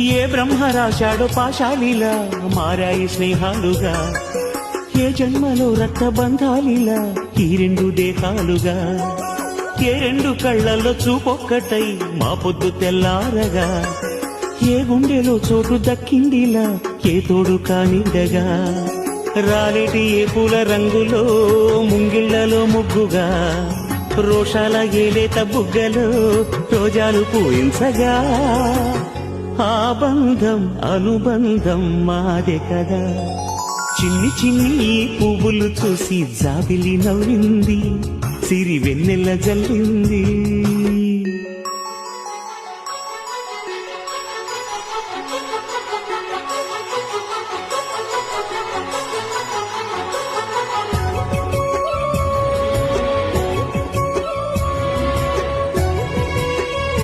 ఏ బ్రహ్మ రాశాడో పాశాలిలా మారాయి స్నేహాలుగా, ఏ జన్మలో రక్త బంధాలిలా ఈ రెండు దేహాలుగా, ఏ రెండు కళ్ళల్లో చూపొక్కటై మా పొద్దు తెల్లారగా, ఏ గుండెలో చోటు దక్కిందిలా ఏ తోడు కానిండగా, రాలేటి ఏ పూల రంగులో ముంగిళ్లలో ముగ్గుగా, రోషాల ఏలేత బుగ్గలో రోజాలు పూయించగా, ఆ బంధం అనుబంధం మాదే కదా. చిన్ని చిన్ని ఈ పువ్వులు చూసి జాబిలి నవ్వింది, సిరి వెన్నెల జల్లింది.